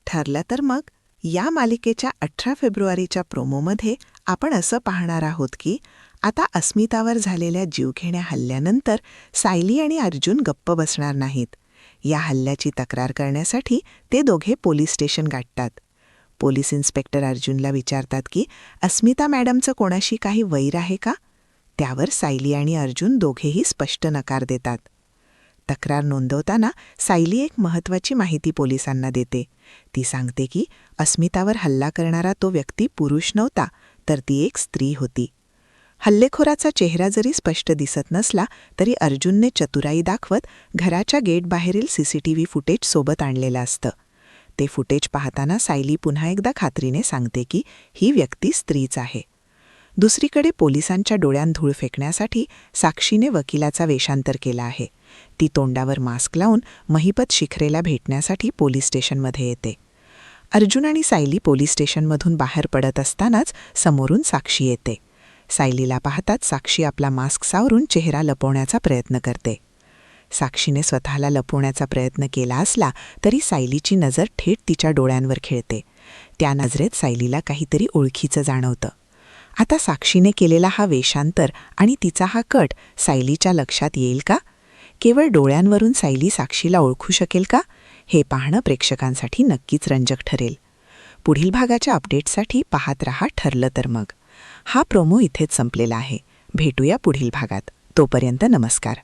ठरलं तर मग या मालिकेच्या 18 फेब्रुवारीच्या प्रोमोमध्ये आपण असं पाहणार आहोत की आता अस्मितावर झालेल्या जीवघेण्या हल्ल्यानंतर सायली आणि अर्जुन गप्प बसणार नाहीत. या हल्ल्याची तक्रार करण्यासाठी ते दोघे पोलीस स्टेशन गाठतात. पोलीस इन्स्पेक्टर अर्जुनला विचारतात की अस्मिता मॅडमचं कोणाशी काही वैर आहे का? त्यावर सायली आणि अर्जुन दोघेही स्पष्ट नकार देतात. तक्रार नोंदवताना सायली एक महत्त्वाची माहिती पोलिसांना देते. ती सांगते की अस्मितावर हल्ला करणारा तो व्यक्ती पुरुष नव्हता, तर ती एक स्त्री होती. हल्लेखोराचा चेहरा जरी स्पष्ट दिसत नसला तरी अर्जुनने चतुराई दाखवत घराच्या गेटबाहेरील CCTV फुटेज सोबत आणलेलं असतं. ते फुटेज पाहताना सायली पुन्हा एकदा खात्रीने सांगते की ही व्यक्ती स्त्रीच आहे. दुसरीकडे पोलिसांच्या डोळ्यात धूळ फेकण्यासाठी साक्षीने वकिलाचा वेषांतर केला आहे. ती तोंडावर मास्क लावून महिपत शिखरेला भेटण्यासाठी पोलीस स्टेशनमध्ये येते. अर्जुन आणि सायली पोलीस स्टेशनमधून बाहेर पडत असतानाच समोरून साक्षी येते. सायलीला पाहताच साक्षी आपला मास्क सावरून चेहरा लपवण्याचा प्रयत्न करते. साक्षीने स्वतःला लपवण्याचा प्रयत्न केला असला तरी सायलीची नजर थेट तिच्या डोळ्यांवर खेळते. त्या नजरेत सायलीला काहीतरी ओळखीचं जाणवतं. आता साक्षीने केलेला हा वेषांतर आणि तिचा हा कट सायलीच्या लक्षात येईल का? केवळ डोळ्यांवरून सायली साक्षीला ओळखू शकेल का? हे पाहणं प्रेक्षकांसाठी नक्कीच रंजक ठरेल. पुढील भागाच्या अपडेट्ससाठी पाहत रहा ठरलं तर मग. हा प्रोमो इथेच संपलेला आहे. भेटूया पुढील भागात. तोपर्यंत नमस्कार.